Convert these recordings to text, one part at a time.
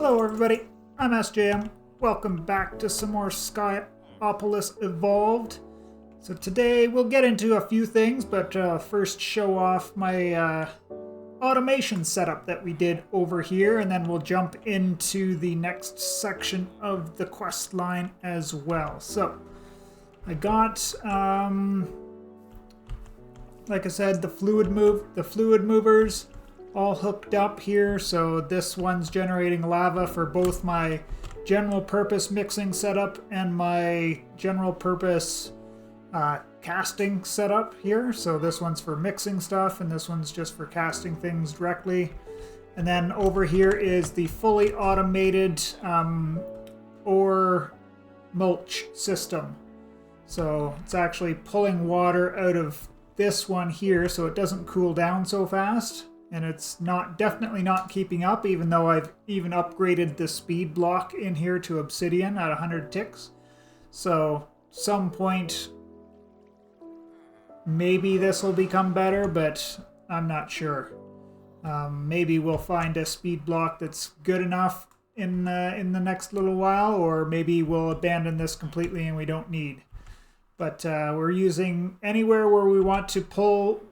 Hello everybody, I'm SJM. Welcome back to some more Skyopolis Evolved. So today we'll get into a few things, but first show off my automation setup that we did over here, and then we'll jump into the next section of the quest line as well. So I got, like I said, the fluid movers all hooked up here. So this one's generating lava for both my general purpose mixing setup and my general purpose casting setup here. So this one's for mixing stuff and this one's just for casting things directly. And then over here is the fully automated ore mulch system. So it's actually pulling water out of this one here so it doesn't cool down so fast. And it's definitely not keeping up, even though I've even upgraded the speed block in here to obsidian at 100 ticks. So some point, maybe this will become better, but I'm not sure. Maybe we'll find a speed block that's good enough in the next little while, or maybe we'll abandon this completely and we don't need. But we're using anywhere where we want to pull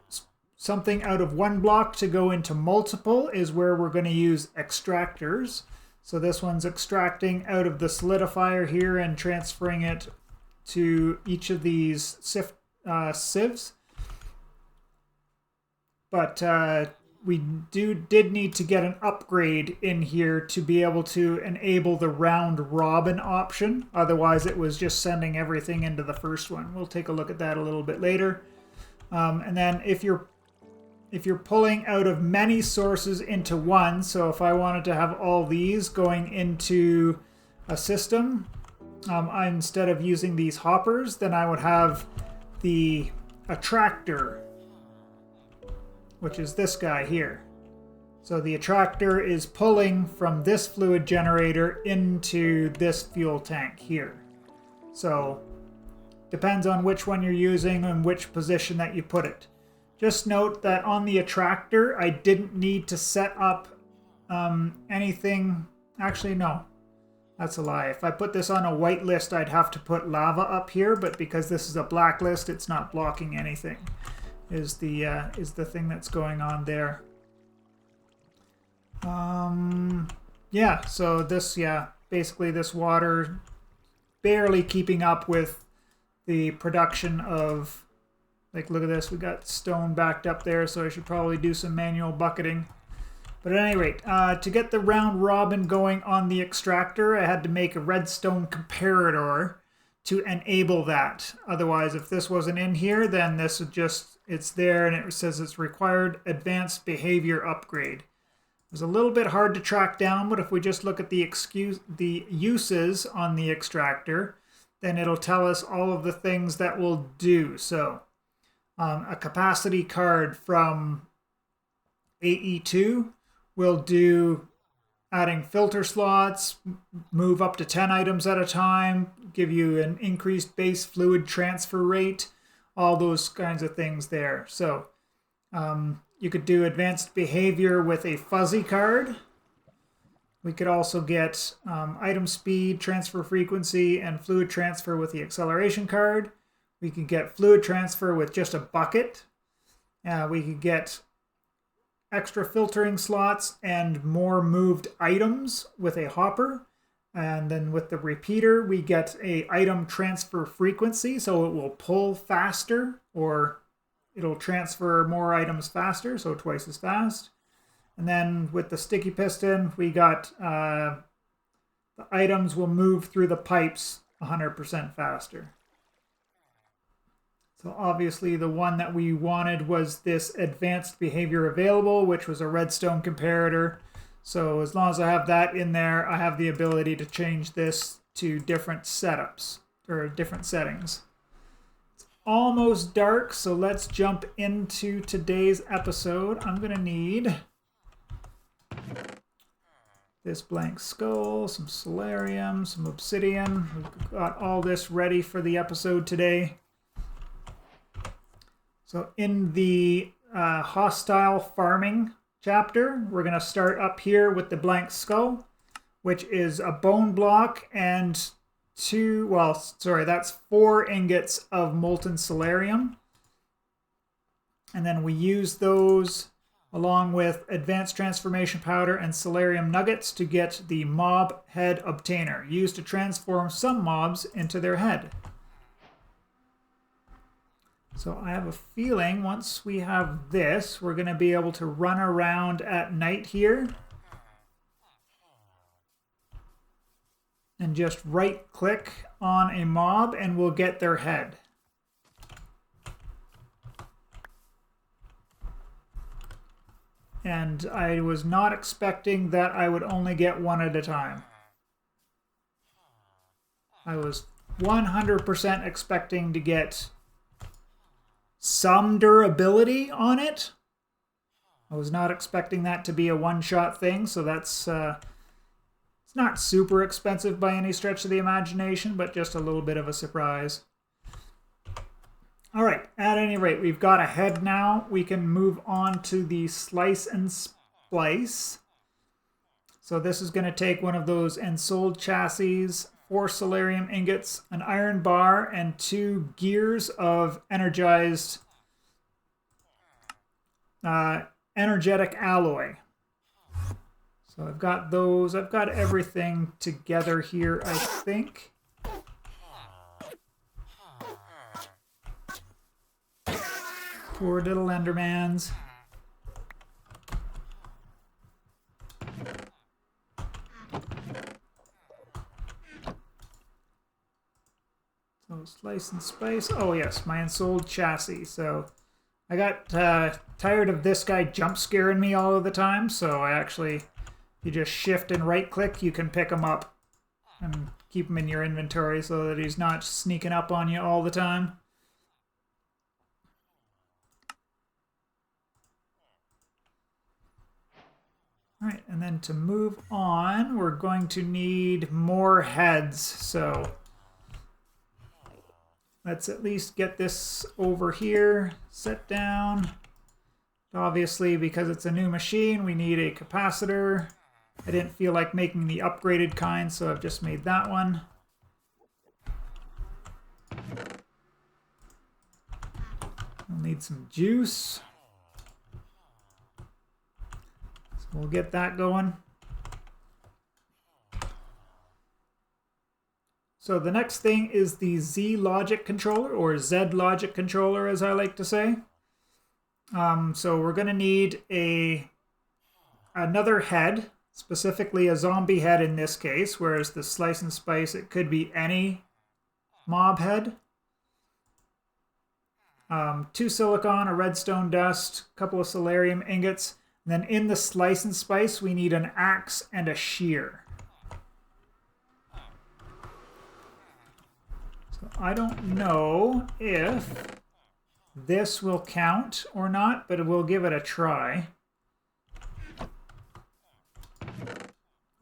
something out of one block to go into multiple is where we're going to use extractors. So this one's extracting out of the solidifier here and transferring it to each of these sieves. But we did need to get an upgrade in here to be able to enable the round robin option. Otherwise it was just sending everything into the first one. We'll take a look at that a little bit later. And then if you're pulling out of many sources into one, so if I wanted to have all these going into a system, instead of using these hoppers, then I would have the attractor, which is this guy here. So the attractor is pulling from this fluid generator into this fuel tank here. So depends on which one you're using and which position that you put it. Just note that on the attractor, I didn't need to set up anything. Actually, no, that's a lie. If I put this on a white list, I'd have to put lava up here, but because this is a black list, it's not blocking anything, is the thing that's going on there. Yeah, so this, basically this water barely keeping up with the production of, like, look at this, we got stone backed up there, so I should probably do some manual bucketing. But at any rate, to get the round robin going on the extractor, I had to make a redstone comparator to enable that. Otherwise, if this wasn't in here, then this would just, it's there and it says it's required advanced behavior upgrade. It was a little bit hard to track down, but if we just look at the uses on the extractor, then it'll tell us all of the things that we'll do. So a capacity card from AE2 will do adding filter slots, move up to 10 items at a time, give you an increased base fluid transfer rate, all those kinds of things there. So you could do advanced behavior with a fuzzy card. We could also get item speed, transfer frequency, and fluid transfer with the acceleration card. We could get fluid transfer with just a bucket. We could get extra filtering slots and more moved items with a hopper. And then with the repeater, we get a item transfer frequency, so it will pull faster, or it'll transfer more items faster, so twice as fast. And then with the sticky piston, we got the items will move through the pipes 100% faster. So obviously the one that we wanted was this advanced behavior available, which was a redstone comparator. So as long as I have that in there, I have the ability to change this to different setups or different settings. It's almost dark, so let's jump into today's episode. I'm going to need this blank skull, some solarium, some obsidian. We've got all this ready for the episode today. So in the hostile farming chapter, we're going to start up here with the blank skull. which is a bone block and that's 4 ingots of molten solarium. And then we use those along with advanced transformation powder and solarium nuggets to get the mob head obtainer, used to transform some mobs into their head. So I have a feeling once we have this, we're going to be able to run around at night here and just right click on a mob and we'll get their head. And I was not expecting that I would only get one at a time. I was 100% expecting to get some durability on it. I was not expecting that to be a one-shot thing, so that's it's not super expensive by any stretch of the imagination, but just a little bit of a surprise. All right, at any rate, we've got a head now. We can move on to the slice and splice. So this is going to take one of those ensouled chassis, 4 solarium ingots, an iron bar, and 2 gears of energized energetic alloy. So I've got those. I've got everything together here, I think. Poor little Endermans. So slice and spice. Oh yes, my ensouled chassis. So I got tired of this guy jump scaring me all of the time. So I actually, you just shift and right click, you can pick him up and keep him in your inventory so that he's not sneaking up on you all the time. All right, and then to move on, we're going to need more heads. So let's at least get this over here, set down. Obviously, because it's a new machine, we need a capacitor. I didn't feel like making the upgraded kind, so I've just made that one. We'll need some juice. We'll get that going. So the next thing is the Z logic controller, or Z logic controller as I like to say. So we're going to need another head, specifically a zombie head in this case, whereas the slice and spice, it could be any mob head. 2 silicon, a redstone dust, a couple of solarium ingots. And then in the slice and spice, we need an axe and a shear. So I don't know if this will count or not, but we'll give it a try.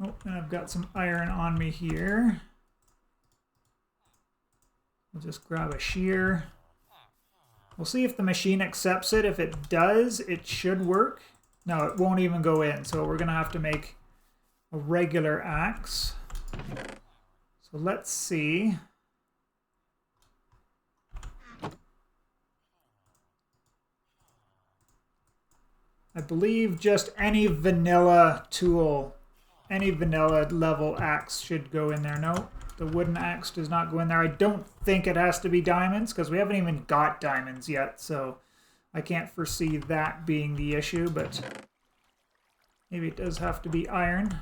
Oh, and I've got some iron on me here. We'll just grab a shear. We'll see if the machine accepts it. If it does, it should work. No, it won't even go in, so we're going to have to make a regular axe. So let's see. I believe just any vanilla tool, any vanilla level axe should go in there. No, the wooden axe does not go in there. I don't think it has to be diamonds because we haven't even got diamonds yet, so I can't foresee that being the issue, but maybe it does have to be iron.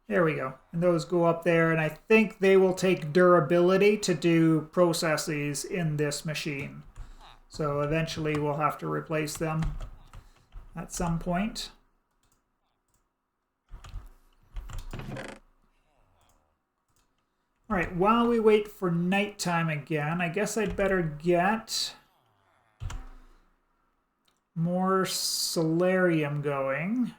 There we go. And those go up there, and I think they will take durability to do processes in this machine. So eventually we'll have to replace them at some point. All right, while we wait for nighttime again, I guess I'd better get more solarium going.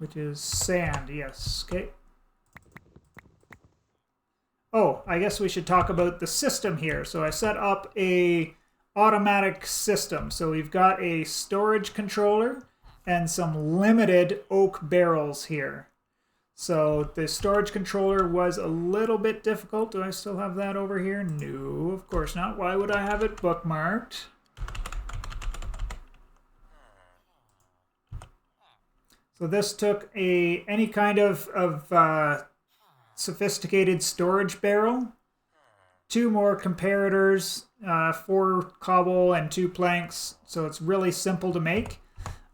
which is sand. Yes, okay. Oh, I guess we should talk about the system here. So I set up a automatic system. So we've got a storage controller and some limited oak barrels here. So the storage controller was a little bit difficult. Do I still have that over here? No, of course not. Why would I have it bookmarked? So this took any kind of sophisticated storage barrel, 2 more comparators, 4 cobble and 2 planks, so it's really simple to make.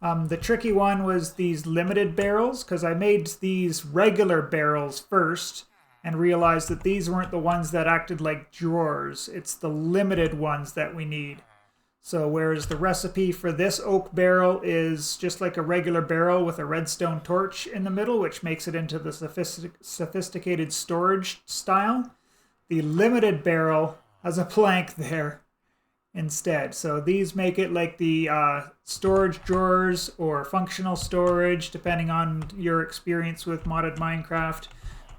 The tricky one was these limited barrels, because I made these regular barrels first and realized that these weren't the ones that acted like drawers. It's the limited ones that we need. So whereas the recipe for this oak barrel is just like a regular barrel with a redstone torch in the middle, which makes it into the sophisticated storage style, the limited barrel has a plank there instead. So these make it like the storage drawers or functional storage, depending on your experience with modded Minecraft.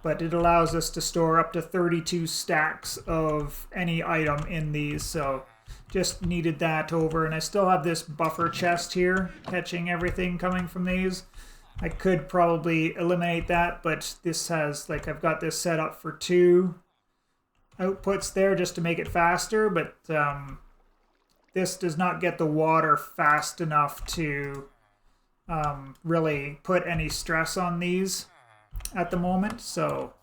But it allows us to store up to 32 stacks of any item in these. So just needed that over, and I still have this buffer chest here catching everything coming from these. I could probably eliminate that, but this has, like, I've got this set up for 2 outputs there just to make it faster, but this does not get the water fast enough to really put any stress on these at the moment. So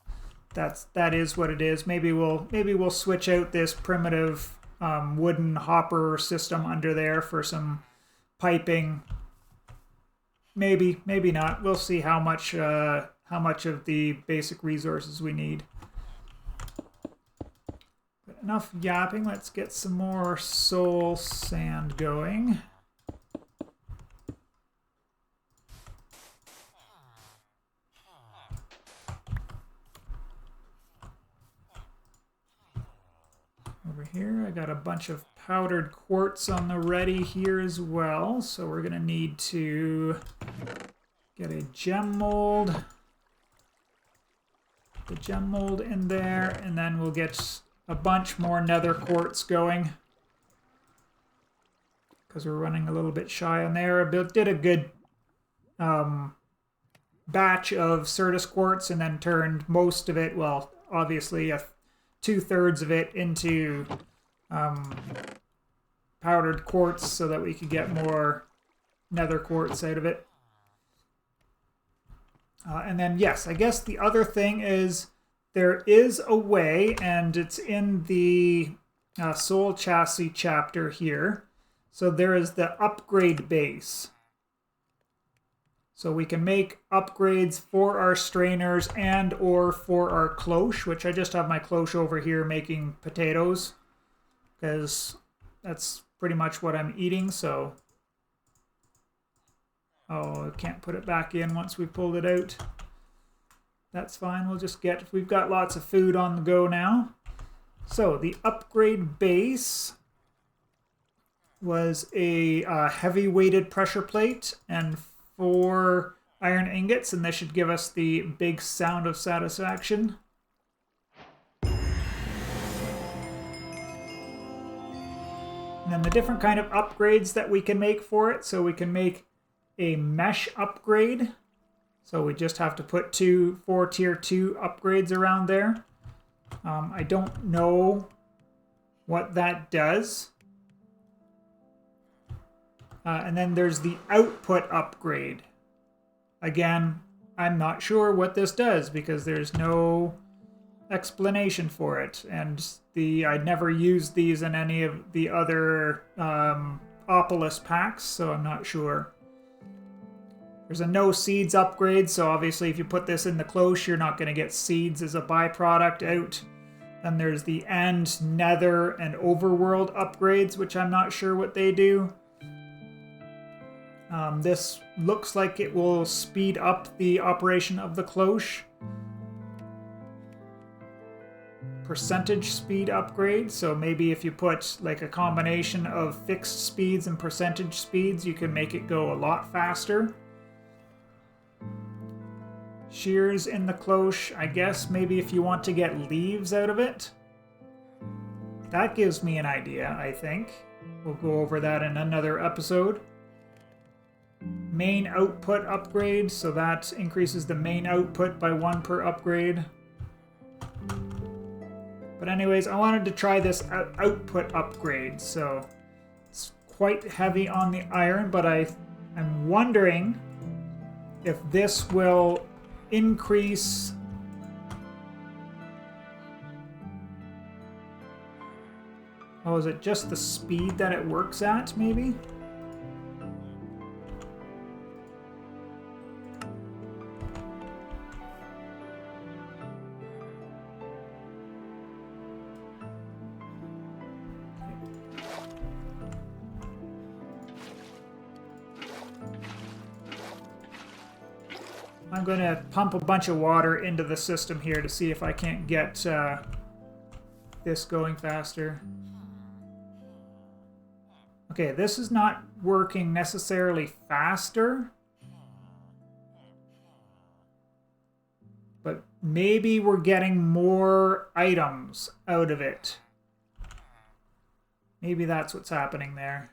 that is what it is. Maybe we'll switch out this primitive wooden hopper system under there for some piping. Maybe not. We'll see how much of the basic resources we need. But enough yapping. Let's get some more soul sand going. Over here, I got a bunch of powdered quartz on the ready here as well. So we're going to need to get a gem mold. The gem mold in there, and then we'll get a bunch more nether quartz going, because we're running a little bit shy on there. I did a good batch of Certus quartz and then turned most of it, well, obviously 2/3 of it into powdered quartz so that we could get more nether quartz out of it. And then, yes, I guess the other thing is there is a way, and it's in the Soul Chassis chapter here. So there is the upgrade base. So we can make upgrades for our strainers and or for our cloche, which I just have my cloche over here making potatoes, because that's pretty much what I'm eating. So, oh, I can't put it back in once we pulled it out. That's fine. We've got lots of food on the go now. So the upgrade base was a heavy weighted pressure plate and 4 iron ingots, and this should give us the big sound of satisfaction. And then the different kind of upgrades that we can make for it. So we can make a mesh upgrade. So we just have to put 4 tier 2 upgrades around there. I don't know what that does. And then there's the output upgrade. Again, I'm not sure what this does because there's no explanation for it. And I'd never used these in any of the other Opolis packs, so I'm not sure. There's a no seeds upgrade, so obviously if you put this in the cloche, you're not going to get seeds as a byproduct out. Then there's the end, nether, and overworld upgrades, which I'm not sure what they do. This looks like it will speed up the operation of the cloche. Percentage speed upgrade, so maybe if you put like a combination of fixed speeds and percentage speeds, you can make it go a lot faster. shears in the cloche. I guess maybe if you want to get leaves out of it. That gives me an idea, I think. We'll go over that in another episode. Main output upgrade, so that increases the main output by 1 per upgrade. But anyways, I wanted to try this output upgrade, so it's quite heavy on the iron, but I'm wondering if this will increase... Oh, is it just the speed that it works at, maybe? I'm going to pump a bunch of water into the system here to see if I can't get this going faster. Okay, this is not working necessarily faster, but maybe we're getting more items out of it. Maybe that's what's happening there.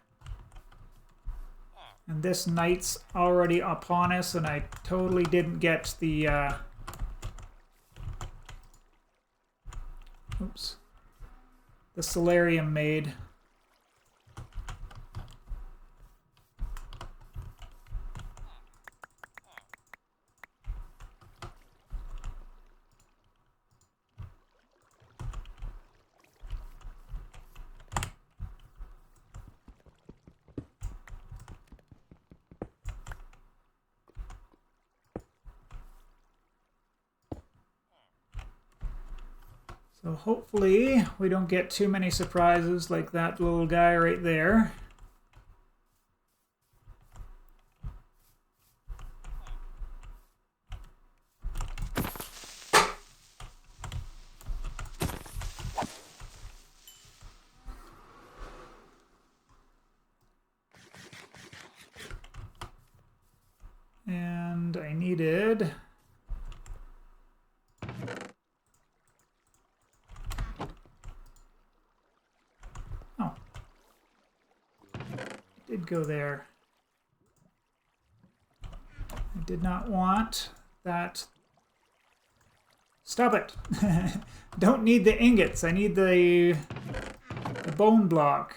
And this night's already upon us, and I totally didn't get the... Oops. The solarium made. So hopefully we don't get too many surprises like that little guy right there. And I needed... Did go there. I did not want that. Stop it! Don't need the ingots. I need the bone block.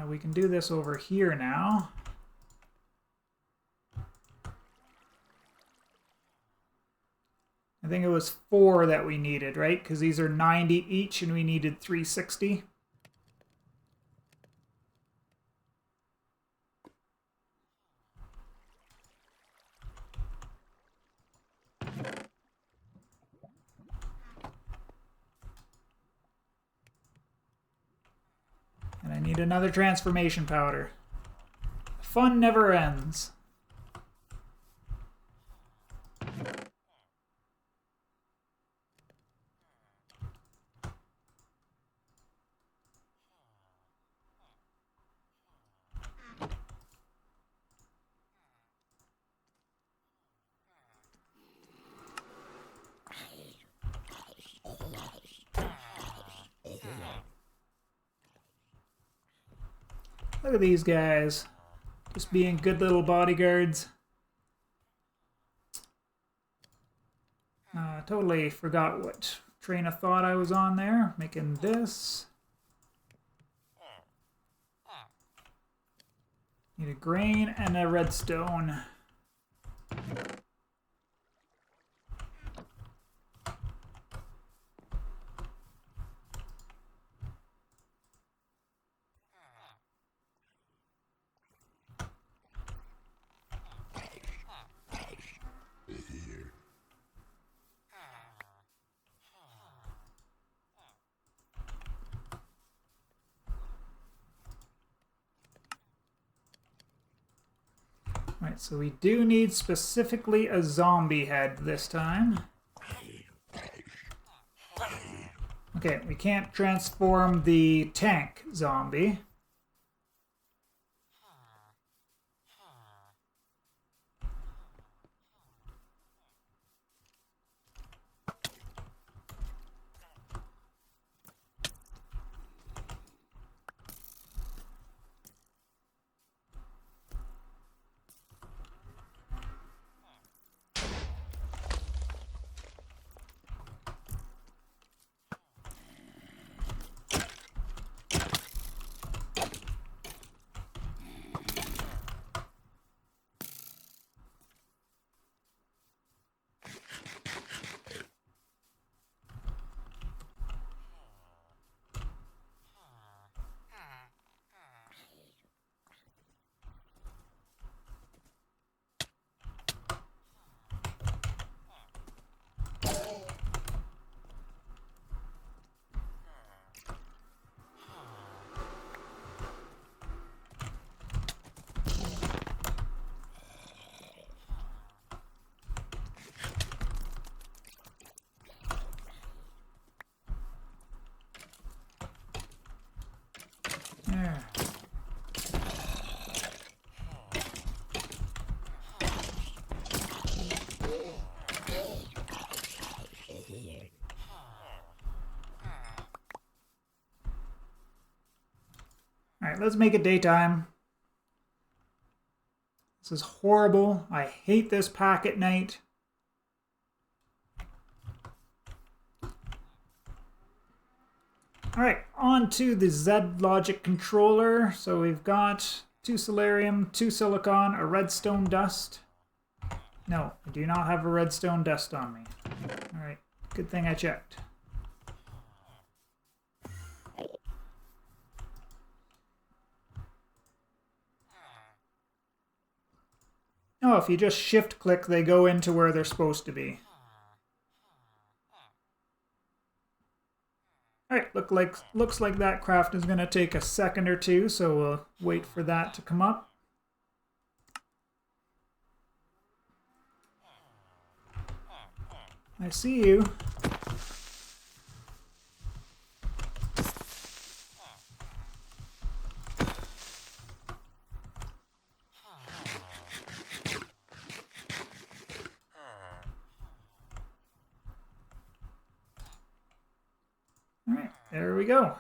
We can do this over here now. I think it was 4 that we needed, right? Because these are 90 each and we needed 360. And I need another transformation powder. Fun never ends. Look at these guys, just being good little bodyguards. Totally forgot what train of thought I was on there, making this. Need a grain and a redstone. Right, so we do need specifically a zombie head this time. Okay, we can't transform the tank zombie. There. Alright, let's make it daytime. This is horrible. I hate this pack at night. Alright, on to the Z Logic controller. So we've got 2 Solarium, 2 Silicon, a redstone dust. No, I do not have a redstone dust on me. Alright, good thing I checked. Oh, if you just shift click, they go into where they're supposed to be. Alright, looks like that craft is going to take a second or two, so we'll wait for that to come up. I see you. Alright, there we go.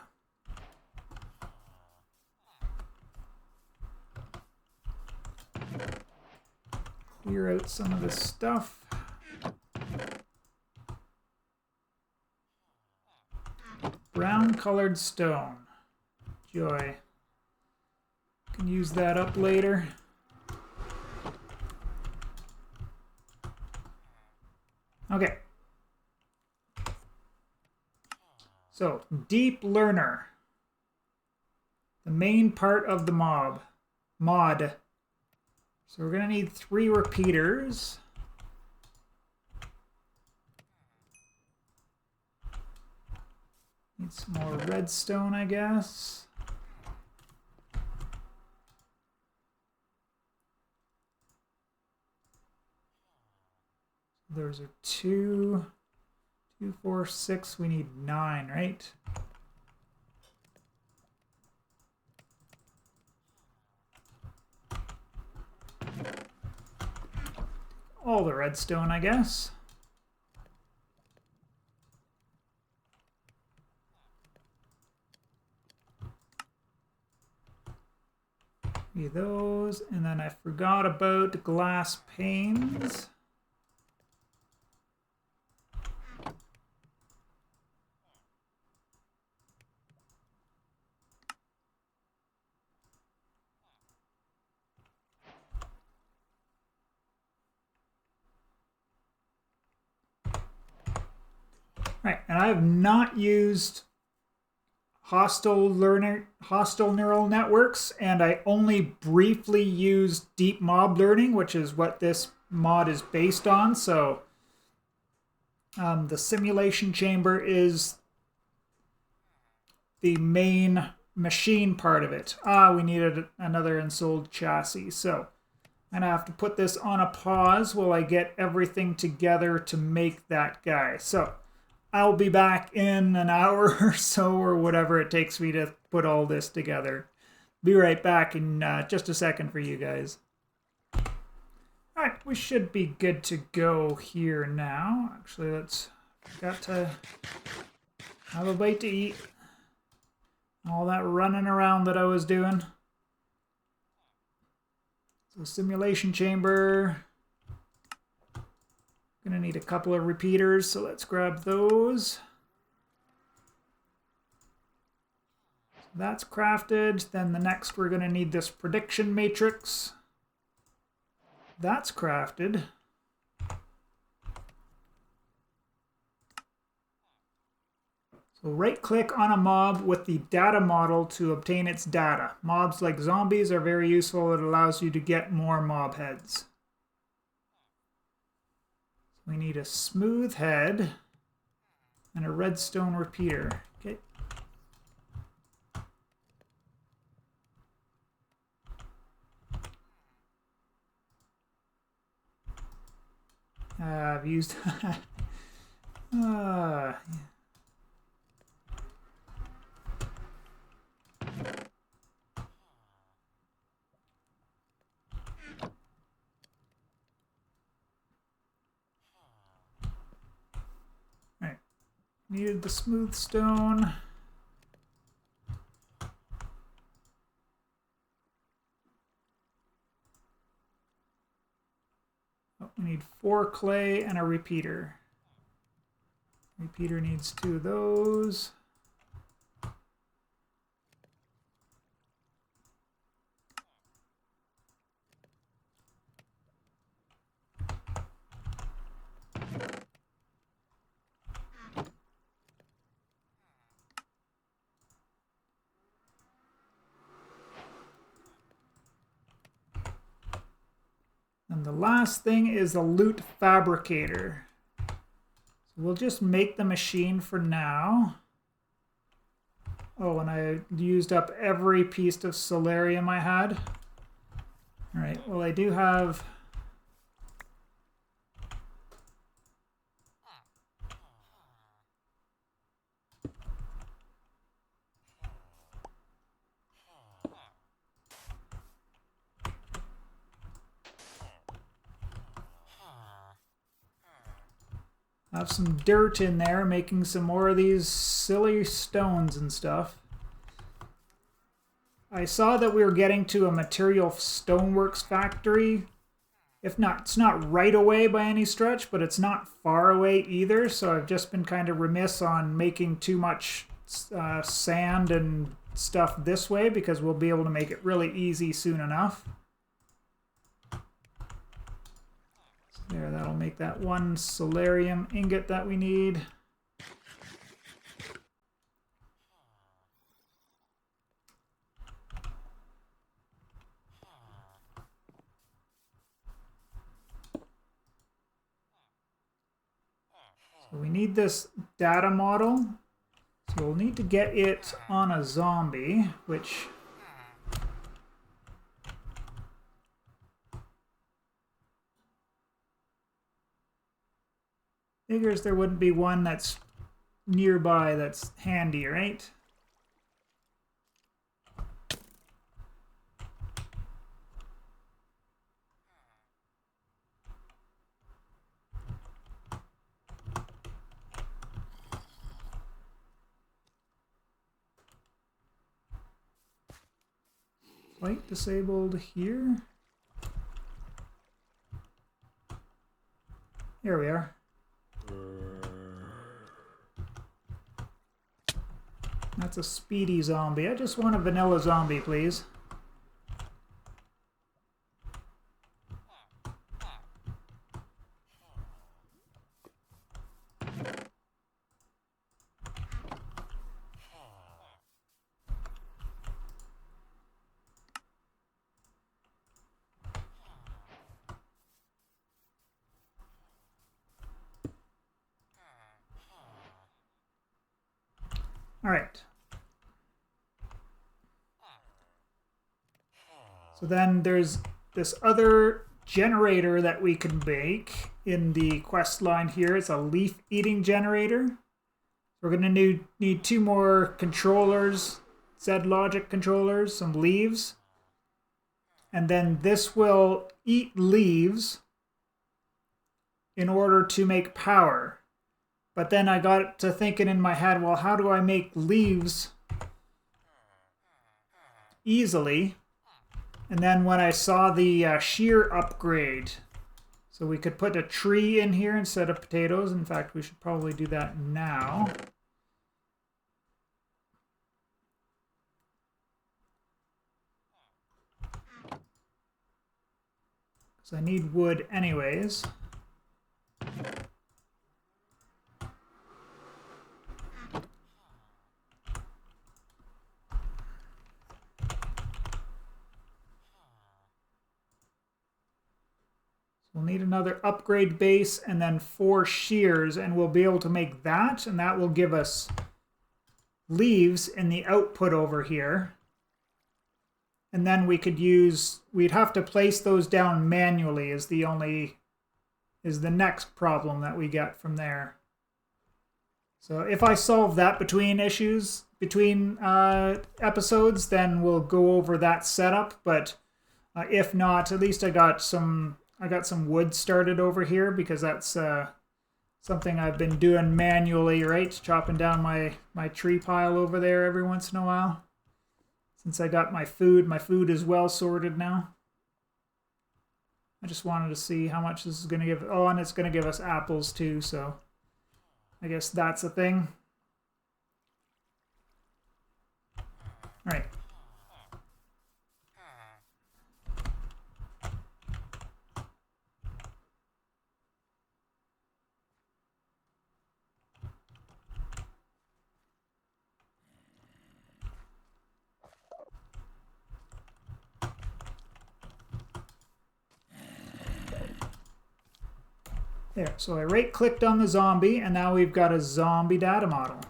Clear out some of this stuff. Brown colored stone. Joy. Can use that up later. Okay. So, Deep Learner. The main part of the mod. So we're going to need 3 repeaters. Need some more redstone, I guess. Those are 2, 2, 4, 6. We need 9, right? All the redstone, I guess. Those, and then I forgot about glass panes. Right, and I have not used hostile neural networks, and I only briefly used deep mob learning, which is what this mod is based on. So the simulation chamber is the main machine part of it. We needed another unsold chassis, so I'm gonna have to put this on a pause while I get everything together to make that guy. So I'll be back in an hour or so, or whatever it takes me to put all this together. Be right back in just a second for you guys. Alright, we should be good to go here now. Actually, got to have a bite to eat. All that running around that I was doing. So simulation chamber. Gonna need a couple of repeaters, so let's grab those. So that's crafted. Then the next we're gonna need this prediction matrix. That's crafted. So right click on a mob with the data model to obtain its data. Mobs like zombies are very useful. It allows you to get more mob heads. We need a smooth head and a redstone repeater. Okay. I've used needed the smooth stone. Oh, we need 4 clay and a repeater. Repeater needs 2 of those. And the last thing is a loot fabricator. So we'll just make the machine for now. Oh, and I used up every piece of solarium I had. All right, well, I do have... have some dirt in there, making some more of these silly stones and stuff. I saw that we were getting to a material stoneworks factory. If not, it's not right away by any stretch, but it's not far away either. So I've just been kind of remiss on making too much sand and stuff this way, because we'll be able to make it really easy soon enough. There, that'll make that 1 solarium ingot that we need. So we need this data model. So we'll need to get it on a zombie, which... figures there wouldn't be one that's nearby that's handy, right? Light disabled here. Here we are. That's a speedy zombie. I just want a vanilla zombie, please. All right. So then there's this other generator that we can make in the quest line here. It's a leaf eating generator. We're going to need 2 more controllers, Z logic controllers, some leaves. And then this will eat leaves in order to make power. But then I got to thinking in my head, well, how do I make leaves easily? And then when I saw the shear upgrade, so we could put a tree in here instead of potatoes. In fact, we should probably do that now. Because I need wood anyways. We'll need another upgrade base and then 4 shears, and we'll be able to make that, and that will give us leaves in the output over here. And then we could use, we'd have to place those down manually is the next problem that we get from there. So if I solve that between episodes, then we'll go over that setup. But if not, at least I got some wood started over here, because that's something I've been doing manually, right? Chopping down my tree pile over there every once in a while. Since I got my food is well sorted now. I just wanted to see how much this is going to give. Oh, and it's going to give us apples too, so I guess that's a thing. All right. There, so I right-clicked on the zombie, and now we've got a zombie data model.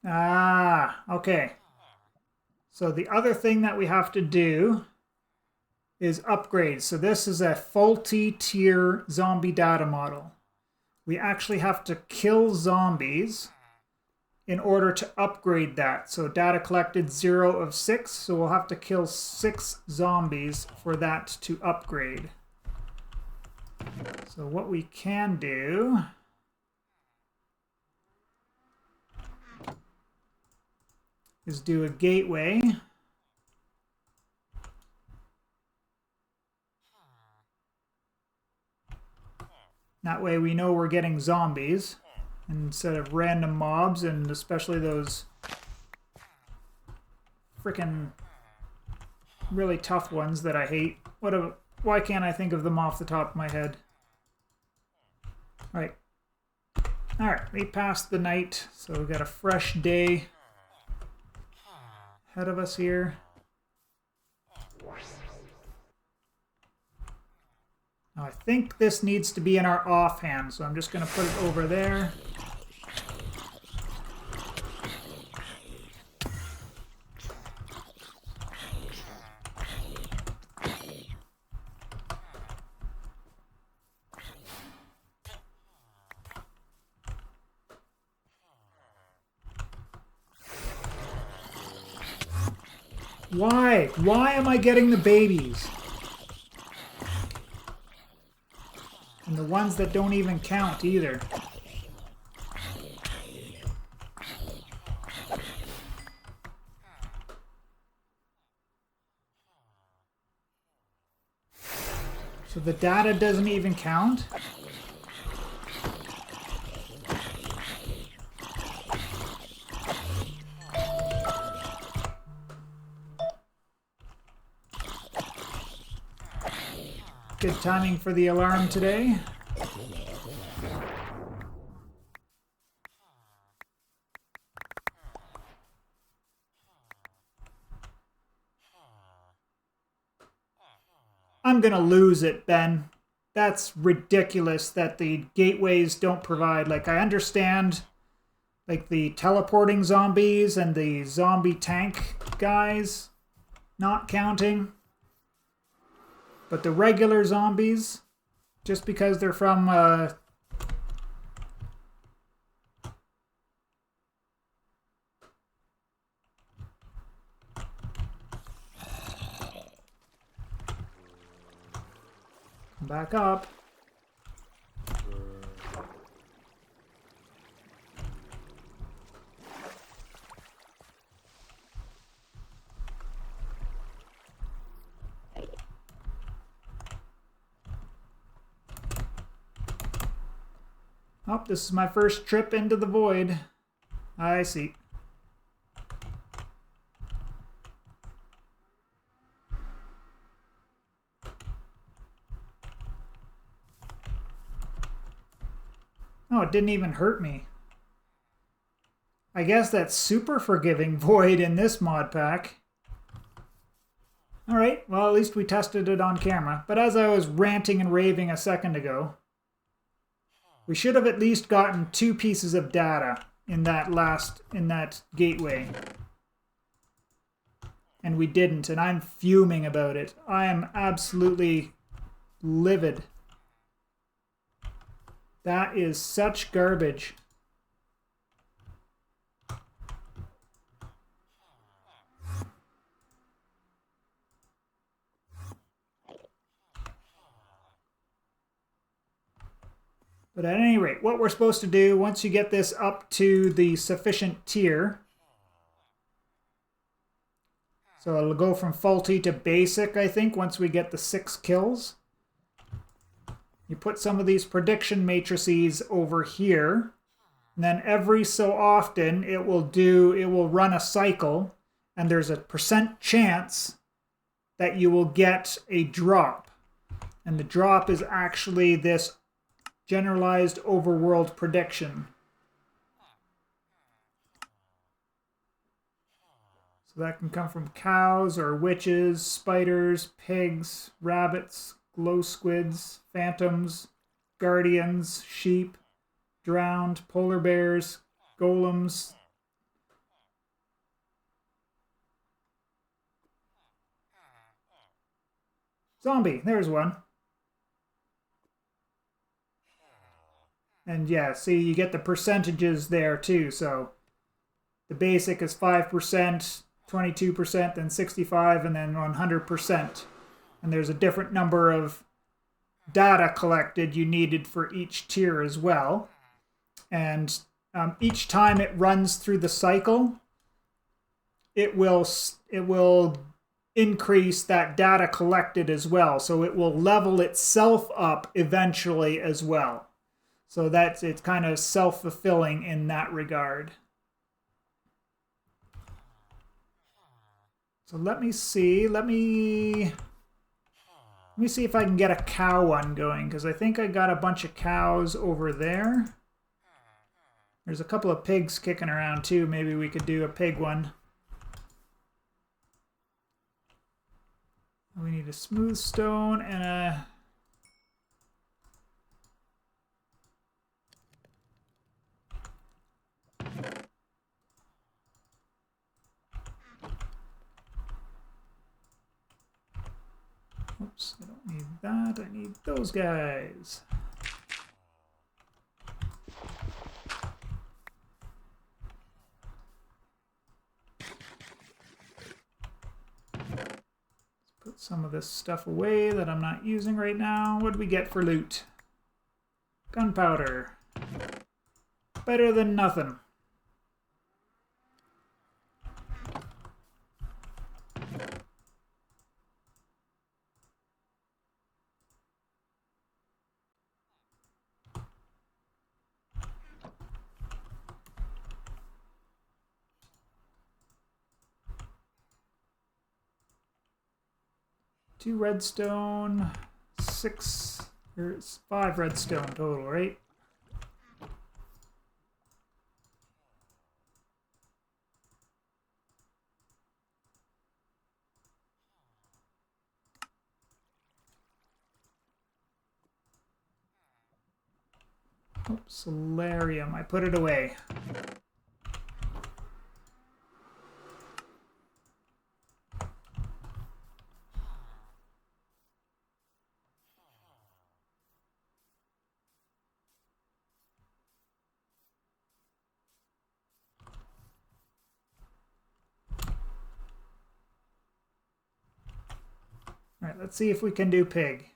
Ah, okay. So the other thing that we have to do is upgrade. So this is a faulty tier zombie data model. We actually have to kill zombies in order to upgrade that. So data collected 0 of 6, so we'll have to kill 6 zombies for that to upgrade. So what we can do is do a gateway. That way we know we're getting zombies instead of random mobs, and especially those frickin' really tough ones that I hate. Why can't I think of them off the top of my head? Alright. Alright, we passed the night, so we've got a fresh day ahead of us here. Now I think this needs to be in our offhand, so I'm just going to put it over there. Why? Why am I getting the babies? And the ones that don't even count either. So the data doesn't even count? Good timing for the alarm today. I'm gonna lose it, Ben. That's ridiculous that the gateways don't provide. Like, I understand, like, the teleporting zombies and the zombie tank guys. not counting. But the regular zombies, just because they're from back up. Oh, this is my first trip into the void. I see. Oh, it didn't even hurt me. I guess that's super forgiving void in this mod pack. Alright, well at least we tested it on camera. But as I was ranting and raving a second ago, we should have at least gotten 2 pieces of data in that gateway. And we didn't, and I'm fuming about it. I am absolutely livid. That is such garbage. But at any rate, what we're supposed to do once you get this up to the sufficient tier, so it'll go from faulty to basic, I think, once we get the 6 kills. You put some of these prediction matrices over here, and then every so often it will run a cycle, and there's a % chance that you will get a drop. And the drop is actually this generalized overworld prediction. So that can come from cows or witches, spiders, pigs, rabbits, glow squids, phantoms, guardians, sheep, drowned, polar bears, golems. Zombie, there's one. And yeah, see, you get the percentages there too. So the basic is 5%, 22%, then 65%, and then 100%. And there's a different number of data collected you needed for each tier as well. And each time it runs through the cycle, it will increase that data collected as well. So it will level itself up eventually as well. So it's kind of self-fulfilling in that regard. So let me see. Let me see if I can get a cow one going, because I think I got a bunch of cows over there. There's a couple of pigs kicking around too. Maybe we could do a pig one. We need a smooth stone and a... Oops, I don't need that. I need those guys. Let's put some of this stuff away that I'm not using right now. What do we get for loot? Gunpowder. Better than nothing. Two redstone, 5 redstone total, right? Oh, solarium, I put it away. Alright, let's see if we can do pig.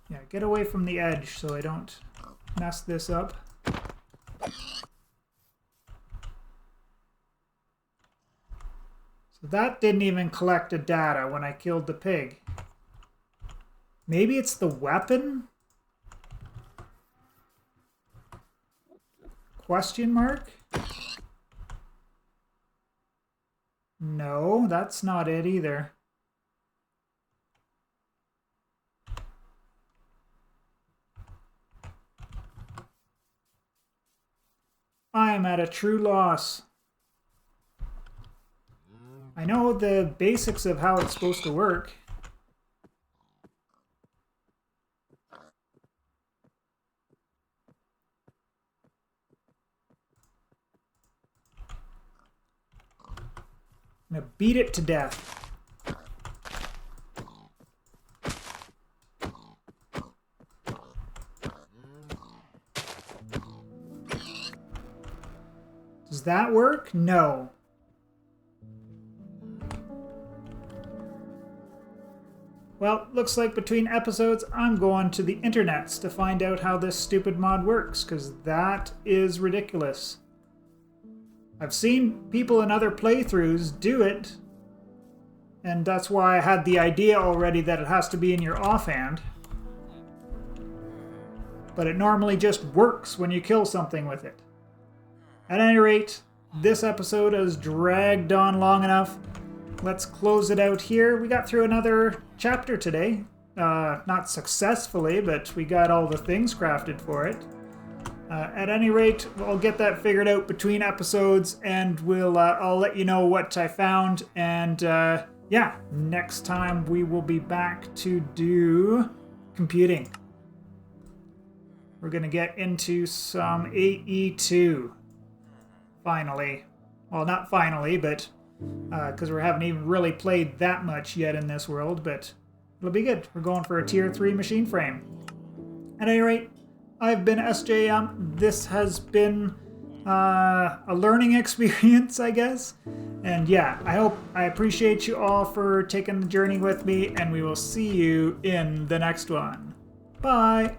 Yeah, get away from the edge so I don't mess this up. So that didn't even collect a data when I killed the pig. Maybe it's the weapon? Question mark? No, that's not it either. I am at a true loss. I know the basics of how it's supposed to work. I'm gonna beat it to death. Does that work? No. Well, looks like between episodes, I'm going to the internets to find out how this stupid mod works, because that is ridiculous. I've seen people in other playthroughs do it, and that's why I had the idea already that it has to be in your offhand. But it normally just works when you kill something with it. At any rate, this episode has dragged on long enough. Let's close it out here. We got through another chapter today. Not successfully, but we got all the things crafted for it. At any rate, I'll get that figured out between episodes, and I'll let you know what I found. And yeah, next time we will be back to do computing. We're going to get into some AE2. Finally. Well, not finally, but because we haven't even really played that much yet in this world, but it'll be good. We're going for a tier 3 machine frame. At any rate, I've been SJM. This has been a learning experience, I guess. And yeah, I appreciate you all for taking the journey with me, and we will see you in the next one. Bye!